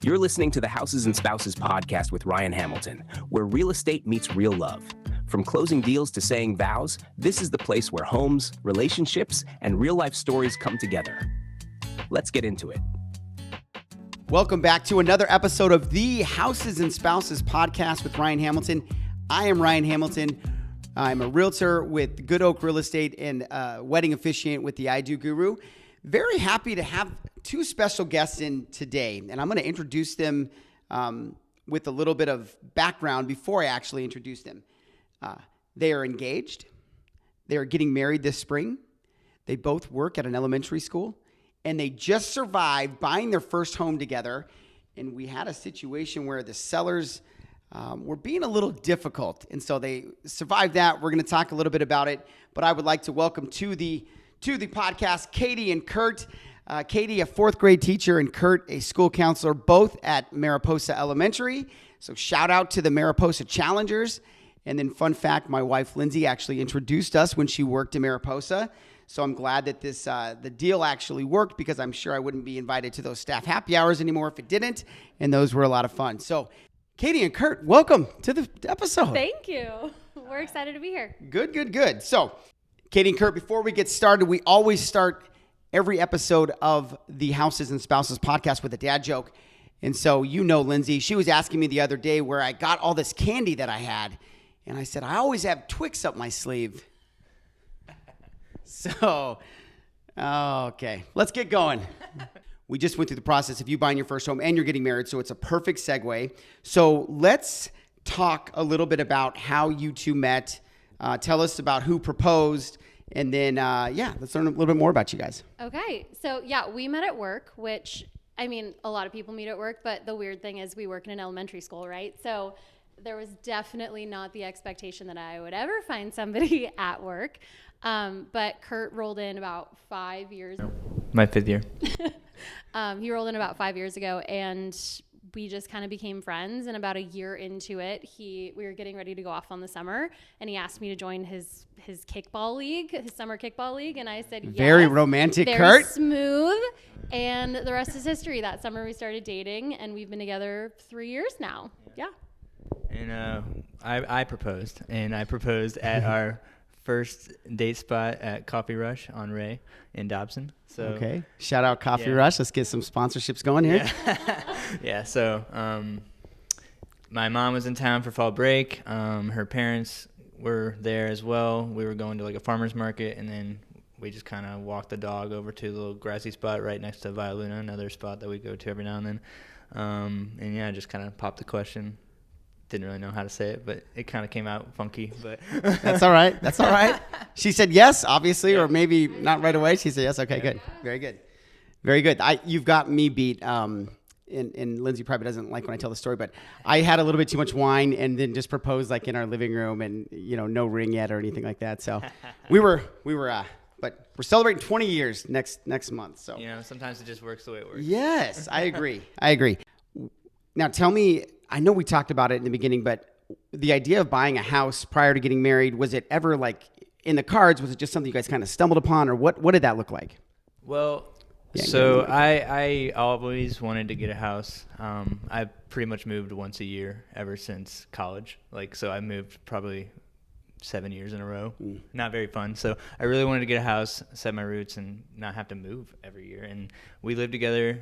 You're listening to the Houses and Spouses podcast with Ryan Hamilton, where real estate meets real love. From closing deals to saying vows, this is the place where homes, relationships, and real-life stories come together. Let's get into it. Welcome back to another episode of the Houses and Spouses podcast with Ryan Hamilton. I am Ryan Hamilton. I'm a realtor with Good Oak Real Estate and wedding officiant with the I Do Guru. Very happy to have two special guests in today, and I'm going to introduce them with a little bit of background before I actually introduce them. They are engaged. They are getting married this spring. They both work at an elementary school, and they just survived buying their first home together. And we had a situation where the sellers were being a little difficult, and so they survived that. We're going to talk a little bit about it, but I would like to welcome to the podcast Katy and Kurt. Katy, a fourth grade teacher, and Kurt, a school counselor, both at Mariposa Elementary. So shout out to the Mariposa Challengers. And then fun fact, my wife Lindsay actually introduced us when she worked in Mariposa. So I'm glad that the deal actually worked, because I'm sure I wouldn't be invited to those staff happy hours anymore if it didn't. And those were a lot of fun. So Katy and Kurt, welcome to the episode. Thank you. We're excited to be here. Good. So Katy and Kurt, before we get started, we always start every episode of the Houses and Spouses podcast with a dad joke. And so, Lindsay, she was asking me the other day where I got all this candy that I had. And I said, I always have Twix up my sleeve. So, okay, let's get going. We just went through the process of you buying your first home and you're getting married, so it's a perfect segue. So let's talk a little bit about how you two met. Tell us about who proposed, and then, let's learn a little bit more about you guys. Okay, so we met at work, which, a lot of people meet at work, but the weird thing is we work in an elementary school, right? So there was definitely not the expectation that I would ever find somebody at work. But Kurt rolled in about 5 years. My fifth year. He rolled in about 5 years ago, and we just kind of became friends. And about a year into it, we were getting ready to go off on the summer, and he asked me to join his kickball league, his summer kickball league. And I said, yes. Very romantic, very Kurt. Smooth. And the rest is history. That summer we started dating, and we've been together 3 years now. Yeah. And I proposed, at our first date spot at Coffee Rush on Ray in Dobson. So okay, shout out Coffee Rush. Let's get some sponsorships going here. Yeah. So my mom was in town for fall break. Her parents were there as well. We were going to like a farmer's market, and then we just kind of walked the dog over to the little grassy spot right next to Via Luna, another spot that we go to every now and then. I just kind of popped the question. Didn't really know how to say it, but it kind of came out funky. But That's all right. She said yes, obviously, or maybe not right away. She said yes. Okay, good. Very good. You've got me beat. And Lindsay probably doesn't like when I tell the story, but I had a little bit too much wine and then just proposed like in our living room, and no ring yet or anything like that. So we were, but we're celebrating 20 years next month. So sometimes it just works the way it works. Yes, I agree. Now tell me. I know we talked about it in the beginning, but the idea of buying a house prior to getting married, was it ever like in the cards? Was it just something you guys kind of stumbled upon, or what did that look like? Well, I always wanted to get a house. I pretty much moved once a year ever since college. So I moved probably 7 years in a row. Not very fun. So I really wanted to get a house, set my roots, and not have to move every year. And we lived together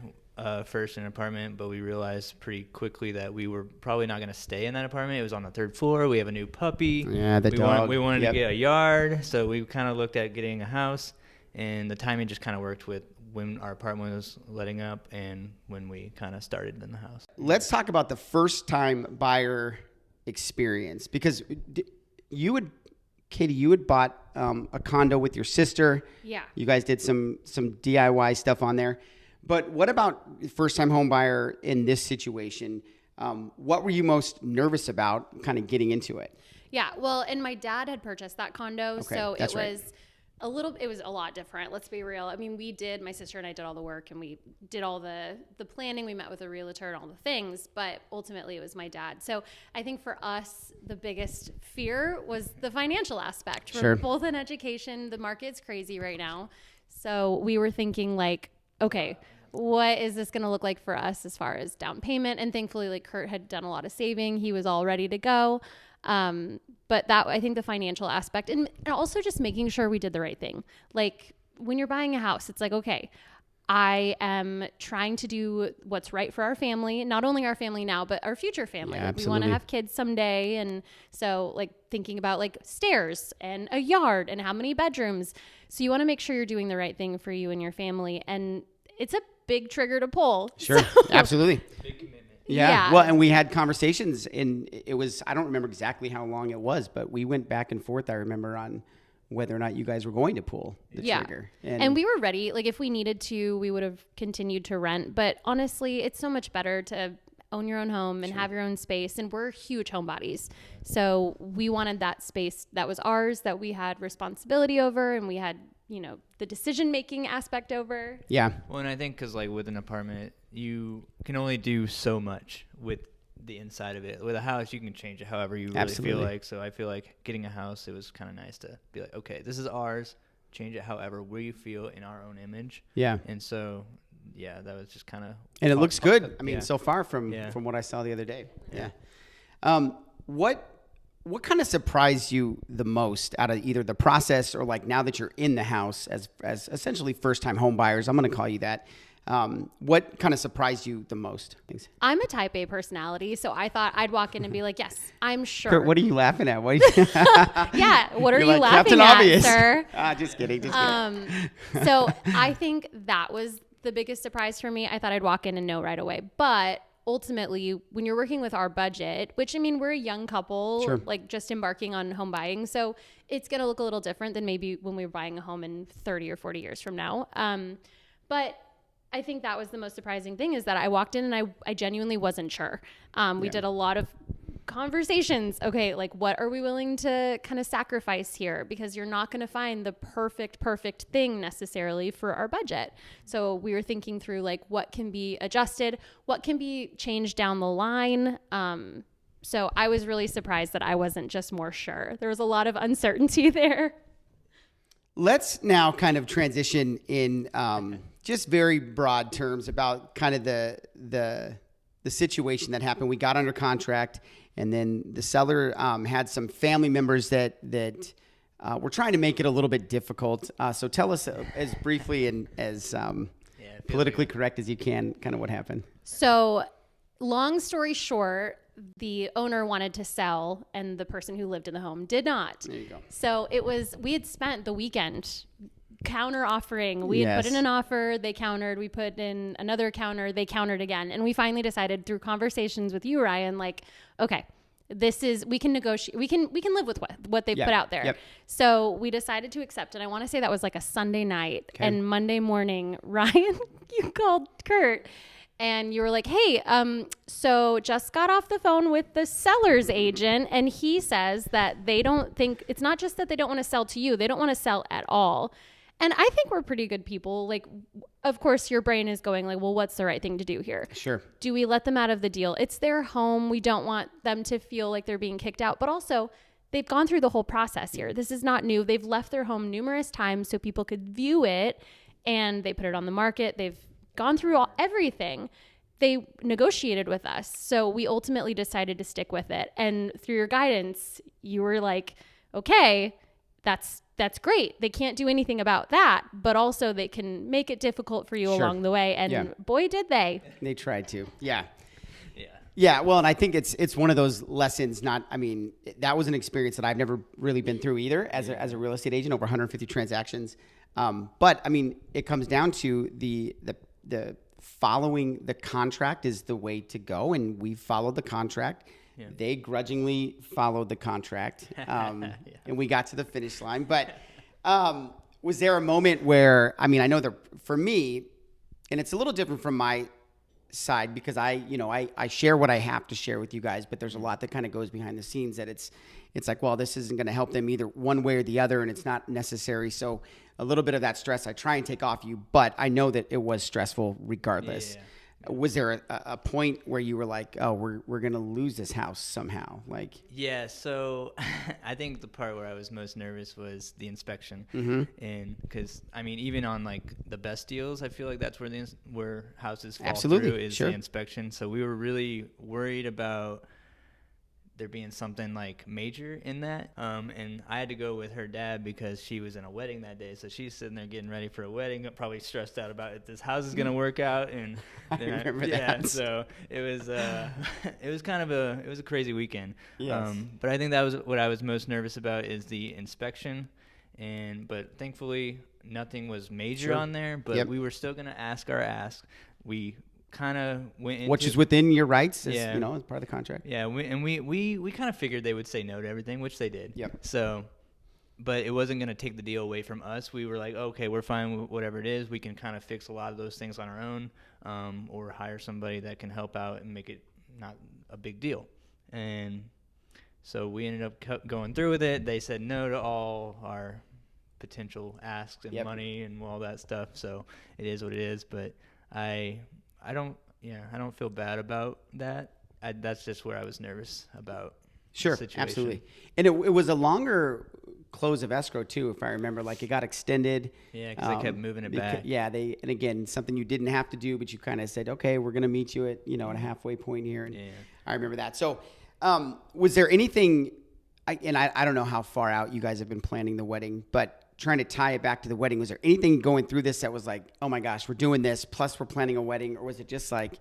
first in an apartment, but we realized pretty quickly that we were probably not going to stay in that apartment. It was on the third floor. We have a new puppy. Yeah, the dog. We wanted to get a yard, so we kind of looked at getting a house, and the timing just kind of worked with when our apartment was letting up and when we kind of started in the house. Let's talk about the first-time buyer experience, because Katy, you had bought a condo with your sister. Yeah. You guys did some DIY stuff on there. But what about first-time home buyer in this situation? What were you most nervous about kind of getting into it? Yeah, well, and my dad had purchased that condo, so it was a lot different. Let's be real. My sister and I did all the work, and we did all the planning. We met with a realtor and all the things, but ultimately it was my dad. So I think for us, the biggest fear was the financial aspect. Sure. We're both in education. The market's crazy right now. So we were thinking okay, what is this going to look like for us as far as down payment? And thankfully, like Kurt had done a lot of saving. He was all ready to go. But that, I think the financial aspect and also just making sure we did the right thing. Like when you're buying a house, it's like, okay, I am trying to do what's right for our family, not only our family now, but our future family. Yeah, like we want to have kids someday. And so like thinking about like stairs and a yard and how many bedrooms. So you want to make sure you're doing the right thing for you and your family. And it's a big trigger to pull. Sure. So, absolutely. Big commitment. Yeah. Well, and we had conversations and it was, I don't remember exactly how long it was, but we went back and forth. I remember on whether or not you guys were going to pull the trigger. And we were ready. Like if we needed to, we would have continued to rent. But honestly, it's so much better to own your own home and have your own space. And we're huge homebodies. So we wanted that space that was ours, that we had responsibility over and we had, you know, the decision-making aspect over. Yeah. Well, and I think because like with an apartment, you can only do so much with the inside of it. With a house, you can change it however you really feel like. So I feel like getting a house, it was kind of nice to be like, okay, this is ours. Change it however we feel in our own image. Yeah. And so, yeah, that was just kind of. And it looks good. I mean, so far from what I saw the other day. Yeah. What kind of surprised you the most out of either the process or like now that you're in the house as essentially first-time home buyers? I'm going to call you that. What kind of surprised you the most? Thanks. I'm a type A personality, so I thought I'd walk in and be like, yes, I'm sure. Kurt, what are you laughing at? What yeah, what are you like, laughing Captain at, Obvious. sir? Just kidding. So I think that was the biggest surprise for me. I thought I'd walk in and know right away. But ultimately, when you're working with our budget, which I mean, we're a young couple, like just embarking on home buying. So it's going to look a little different than maybe when we were buying a home in 30 or 40 years from now. But I think that was the most surprising thing is that I walked in and I genuinely wasn't sure. We did a lot of conversations. Okay, like what are we willing to kind of sacrifice here? Because you're not going to find the perfect thing necessarily for our budget. So we were thinking through like what can be adjusted, what can be changed down the line. So I was really surprised that I wasn't just more sure. There was a lot of uncertainty there. Let's now kind of transition in just very broad terms about kind of the situation that happened. We got under contract, and then the seller had some family members that were trying to make it a little bit difficult. So tell us as briefly and as politically correct as you can, kind of what happened. So long story short, the owner wanted to sell and the person who lived in the home did not. There you go. So we had spent the weekend counter offering. We had put in an offer, they countered, we put in another counter, they countered again. And we finally decided through conversations with you, Ryan, like, okay, we can negotiate, we can live with what they put out there. Yep. So we decided to accept. And I want to say that was like a Sunday night. Okay. And Monday morning, Ryan, you called Kurt and you were like, hey, so just got off the phone with the seller's agent. And he says that they don't think, it's not just that they don't want to sell to you, they don't want to sell at all. And I think we're pretty good people. Like, of course, your brain is going like, well, what's the right thing to do here? Sure. Do we let them out of the deal? It's their home. We don't want them to feel like they're being kicked out. But also, they've gone through the whole process here. This is not new. They've left their home numerous times so people could view it. And they put it on the market. They've gone through everything. They negotiated with us. So we ultimately decided to stick with it. And through your guidance, you were like, okay, that's great. They can't do anything about that, but also they can make it difficult for you along the way. And boy, did they. They tried to. Yeah. Yeah. Well, and I think it's one of those lessons. That was an experience that I've never really been through either as a real estate agent, over 150 transactions. But I mean, it comes down to the following the contract is the way to go. And we followed the contract. Yeah. They grudgingly followed the contract, and we got to the finish line. But was there a moment where, I mean, I know that for me, and it's a little different from my side because I share what I have to share with you guys, but there's a lot that kind of goes behind the scenes that it's like, well, this isn't going to help them either one way or the other, and it's not necessary. So a little bit of that stress I try and take off you, but I know that it was stressful regardless. Was there a point where you were like, oh, we're going to lose this house somehow? Like, yeah. So I think the part where I was most nervous was the inspection. And because, I mean, even on like the best deals, I feel like that's where houses fall through is the inspection. So we were really worried about there being something like major in that. And I had to go with her dad because she was in a wedding that day. So she's sitting there getting ready for a wedding, probably stressed out about if this house is going to work out. And then I remember that. So it was kind of it was a crazy weekend. Yes. But I think that was what I was most nervous about is the inspection. But thankfully nothing was major on there, but we were still going to ask our ask. We kind of went into, which is within your rights, as part of the contract. Yeah, we kind of figured they would say no to everything, which they did. Yep. So, but it wasn't going to take the deal away from us. We were like, okay, we're fine with whatever it is. We can kind of fix a lot of those things on our own, or hire somebody that can help out and make it not a big deal. And so we ended up going through with it. They said no to all our potential asks and money and all that stuff. So it is what it is. But I don't feel bad about that. That's just where I was nervous about. Sure, the situation. Absolutely. And it was a longer close of escrow too, if I remember. Like it got extended. Yeah, because they kept moving it back. And again, something you didn't have to do, but you kind of said, okay, we're going to meet you at at a halfway point here. And I remember that. So, was there anything? I don't know how far out you guys have been planning the wedding, but trying to tie it back to the wedding, was there anything going through this that was like, oh my gosh, we're doing this, plus we're planning a wedding? Or was it just like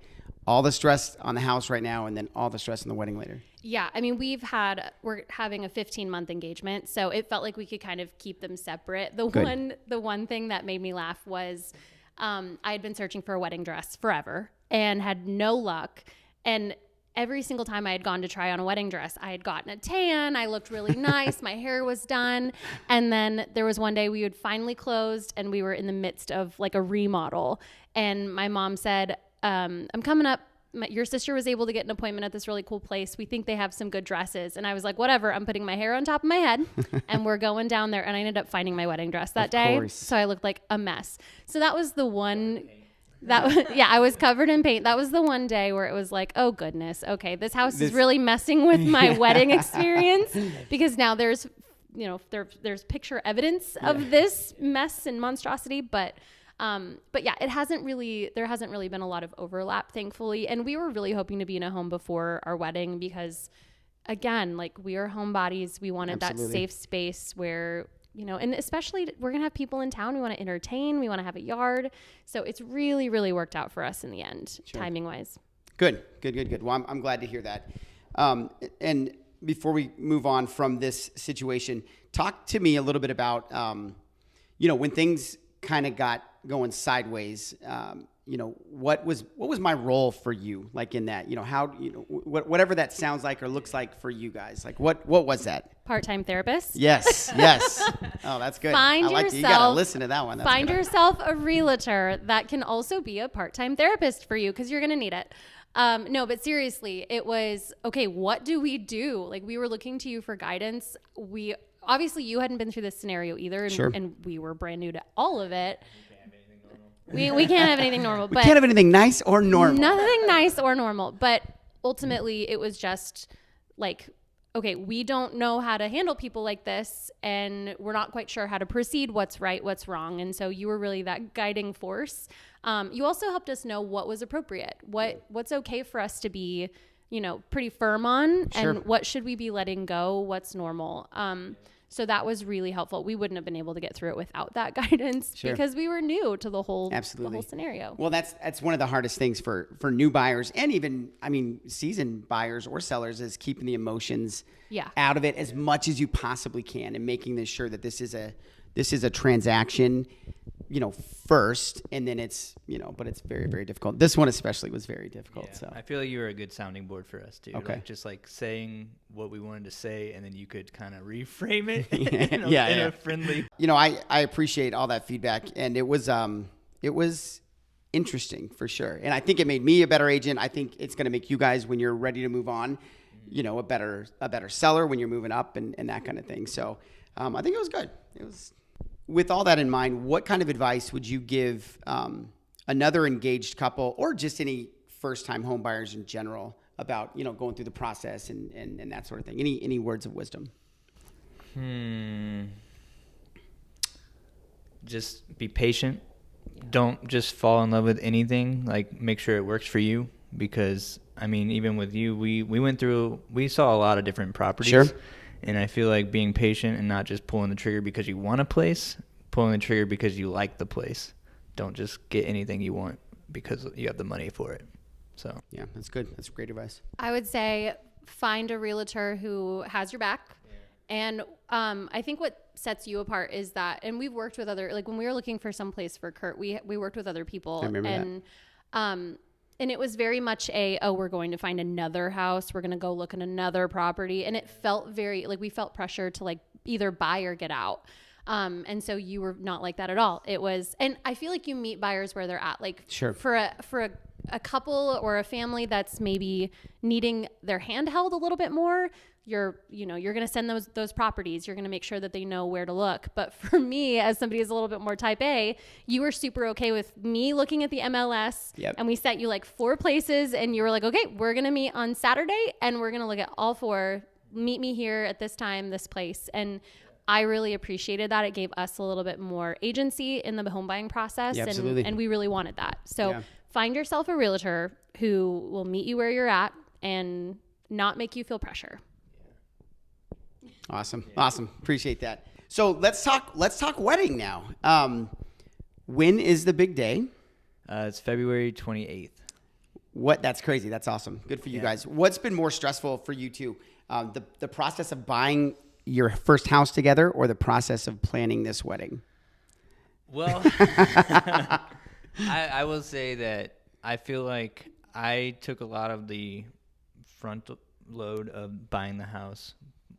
all the stress on the house right now and then all the stress on the wedding later? Yeah. I mean, we're having a 15-month engagement, so it felt like we could kind of keep them separate. The one thing that made me laugh was I had been searching for a wedding dress forever and had no luck. And every single time I had gone to try on a wedding dress, I had gotten a tan. I looked really nice. My hair was done. And then there was one day we had finally closed and we were in the midst of like a remodel. And my mom said, I'm coming up. Your sister was able to get an appointment at this really cool place. We think they have some good dresses. And I was like, whatever. I'm putting my hair on top of my head and we're going down there. And I ended up finding my wedding dress that day. So I looked like a mess. So that was the one... I was covered in paint. That was the one day where it was like, oh goodness, okay, this house is really messing with my wedding experience, because now there's picture evidence of this mess and monstrosity, but yeah, there hasn't really been a lot of overlap, thankfully, and we were really hoping to be in a home before our wedding because, again, like we are homebodies. We wanted that safe space where. And especially we're going to have people in town. We want to entertain. We want to have a yard. So it's really, really worked out for us in the end, timing wise. Good. Well, I'm glad to hear that. And before we move on from this situation, talk to me a little bit about, when things kind of got going sideways, what was my role for you? Like in that, how, whatever that sounds like or looks like for you guys, like what was that? Part-time therapist. Yes. Oh, that's good. You got to listen to that one. Find yourself a realtor that can also be a part-time therapist for you, because you're going to need it. No, but seriously, it was, okay, what do we do? Like we were looking to you for guidance. Obviously you hadn't been through this scenario either. And we were brand new to all of it. We can't have anything normal. We can't have anything nice or normal. Nothing nice or normal. But ultimately, it was just like, okay, we don't know how to handle people like this, and we're not quite sure how to proceed, what's right, what's wrong. And so you were really that guiding force. You also helped us know what was appropriate, what's okay for us to be, pretty firm on, and what should we be letting go, what's normal. So that was really helpful. We wouldn't have been able to get through it without that guidance because we were new to the whole scenario. Well, that's one of the hardest things for new buyers, and even, seasoned buyers or sellers, is keeping the emotions out of it as much as you possibly can, and making sure that this is a transaction, first, and then it's, but it's very, very difficult. This one especially was very difficult. Yeah, so I feel like you were a good sounding board for us too. Okay. Just like saying what we wanted to say, and then you could kind of reframe it in a friendly. I appreciate all that feedback, and it was interesting for sure. And I think it made me a better agent. I think it's going to make you guys, when you're ready to move on, a better seller when you're moving up and that kind of thing. So I think it was good. With all that in mind, what kind of advice would you give another engaged couple, or just any first-time home buyers in general about, going through the process and that sort of thing? Any words of wisdom? Just be patient. Don't just fall in love with anything. Like, make sure it works for you, because I mean, even with you, we saw a lot of different properties. Sure. And I feel like being patient and not just pulling the trigger because you want a place, pulling the trigger because you like the place. Don't just get anything you want because you have the money for it. So yeah, that's good. That's great advice. I would say find a realtor who has your back. And I think what sets you apart is that, and we've worked with other, like when we were looking for some place for Kurt, we worked with other people. I remember that. And it was very much we're going to find another house. We're going to go look at another property. And it felt very, like we felt pressure to like either buy or get out. And so you were not like that at all. It was, and I feel like you meet buyers where they're at, like sure. for a couple or a family that's maybe needing their hand held a little bit more, you're going to send those properties. You're going to make sure that they know where to look. But for me, as somebody who's a little bit more type A, you were super okay with me looking at the MLS. Yep. And we set you like 4 places and you were like, okay, we're going to meet on Saturday and we're going to look at all 4. Meet me here at this time, this place. And I really appreciated that. It gave us a little bit more agency in the home buying process. Yeah, absolutely. And we really wanted that. So find yourself a realtor who will meet you where you're at and not make you feel pressure. Awesome. Appreciate that. So let's talk wedding now. When is the big day? It's February 28th. That's crazy. That's awesome. Good for you guys. What's been more stressful for you two? The process of buying your first house together or the process of planning this wedding? Well, I will say that I feel like I took a lot of the front load of buying the house,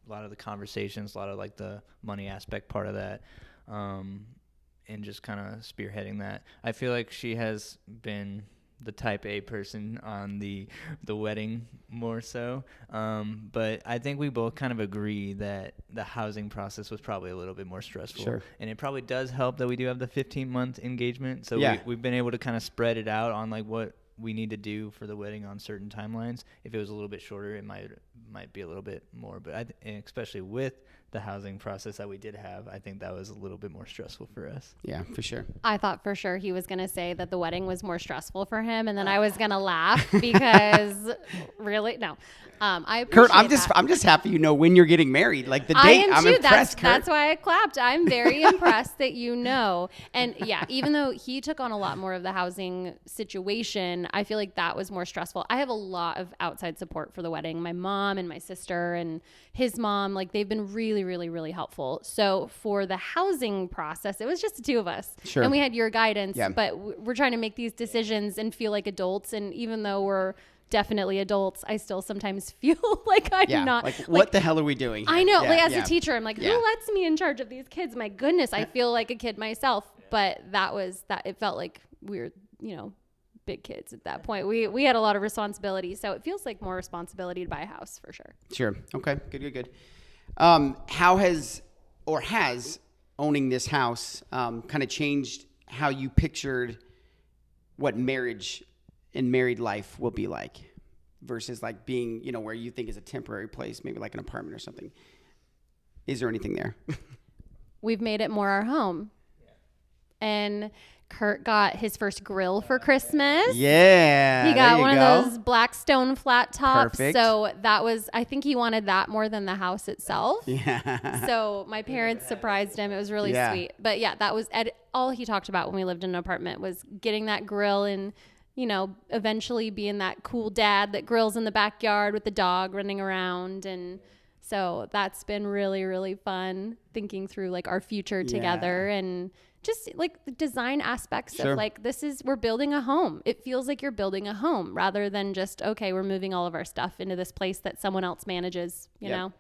a lot of the conversations, a lot of like the money aspect part of that, and just kind of spearheading that. I feel like she has been the type A person on the wedding more so, but I think we both kind of agree that the housing process was probably a little bit more stressful. Sure. And it probably does help that we do have the 15-month engagement, so we've been able to kind of spread it out on like what we need to do for the wedding on certain timelines. If it was a little bit shorter, it might be a little bit more, but and especially with the housing process that we did have, I think that was a little bit more stressful for us. Yeah, for sure. I thought for sure he was going to say that the wedding was more stressful for him, and then I was going to laugh because really, no. I appreciate Kurt, I'm just happy when you're getting married. Like the date, I'm impressed, Kurt. That's why I clapped. I'm very impressed that And yeah, even though he took on a lot more of the housing situation, I feel like that was more stressful. I have a lot of outside support for the wedding. My mom and my sister and his mom, like they've been really, really, really helpful. So for the housing process, it was just the 2 of us. Sure. And we had your guidance, but we're trying to make these decisions and feel like adults. And even though we're definitely adults, I still sometimes feel like I'm not. Like, what the hell are we doing here? I know. As a teacher, I'm like, who lets me in charge of these kids? My goodness, I feel like a kid myself. But it felt like we were, big kids at that point. We had a lot of responsibility. So it feels like more responsibility to buy a house for sure. Sure. Okay. Good. How has owning this house kind of changed how you pictured what marriage and married life will be like versus like being, where you think is a temporary place, maybe like an apartment or something? Is there anything there? We've made it more our home. And Kurt got his first grill for Christmas. Yeah. He got one of those Blackstone flat tops. Perfect. So I think he wanted that more than the house itself. Yeah. So my parents surprised him. It was really sweet. But yeah, that was all he talked about when we lived in an apartment was getting that grill and, eventually being that cool dad that grills in the backyard with the dog running around. And so that's been really, really fun thinking through like our future together and just like the design aspects of like, we're building a home. It feels like you're building a home rather than just, okay, we're moving all of our stuff into this place that someone else manages, you know?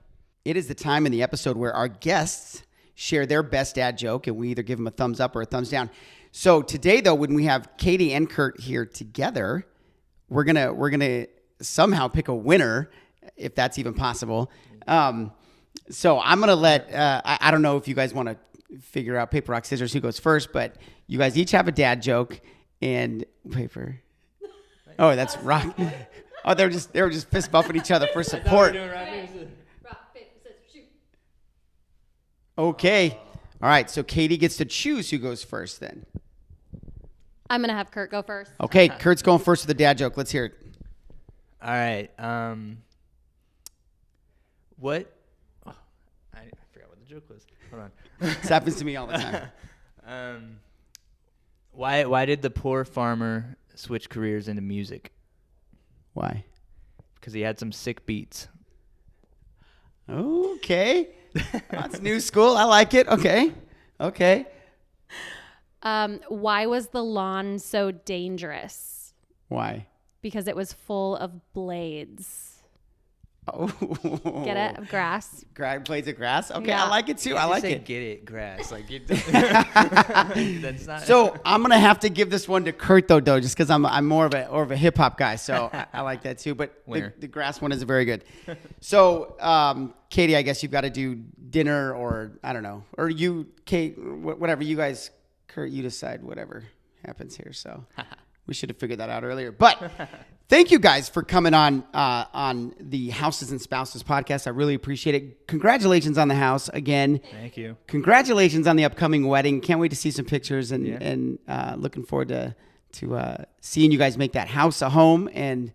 It is the time in the episode where our guests share their best dad joke and we either give them a thumbs up or a thumbs down. So today though, when we have Katy and Kurt here together, we're gonna somehow pick a winner if that's even possible. So I'm gonna let, I don't know if you guys want to figure out paper, rock, scissors, who goes first, but you guys each have a dad joke and paper. Oh, that's rock. Oh, they were just fist bumping each other for support. Rock, paper, scissors, shoot. Okay. All right. So Katie gets to choose who goes first then. I'm going to have Kurt go first. Okay. Kurt's going first with the dad joke. Let's hear it. All right. What? Oh, I forgot what the joke was. Hold on. This happens to me all the time. Why did the poor farmer switch careers into music? Why? Because he had some sick beats. Okay. That's new school. I like it. Okay. Why was the lawn so dangerous? Why? Because it was full of blades. Oh. Get it? Of grass. Blades of grass? Okay, Yeah. I like it too. I like it. Get it, grass. Like that's not. So I'm gonna have to give this one to Kurt though, just because I'm more of a hip hop guy. So I like that too. But the grass one is very good. So Katie, I guess you've got to do dinner, or I don't know, or you, Kate, whatever you guys, Kurt, you decide whatever happens here. So we should have figured that out earlier. But thank you guys for coming on the Houses and Spouses podcast. I really appreciate it. Congratulations on the house again. Thank you. Congratulations on the upcoming wedding. Can't wait to see some pictures and looking forward to seeing you guys make that house a home and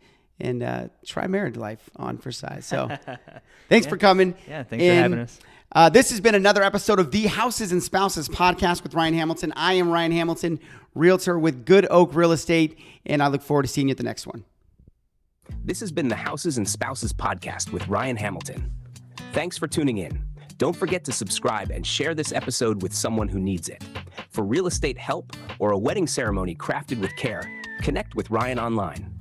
try marriage life on for size. So thanks for coming. Yeah, thanks for having us. This has been another episode of the Houses and Spouses podcast with Ryan Hamilton. I am Ryan Hamilton, realtor with Good Oak Real Estate, and I look forward to seeing you at the next one. This has been the Houses and Spouses podcast with Ryan Hamilton. Thanks for tuning in. Don't forget to subscribe and share this episode with someone who needs it. For real estate help or a wedding ceremony crafted with care, connect with Ryan online.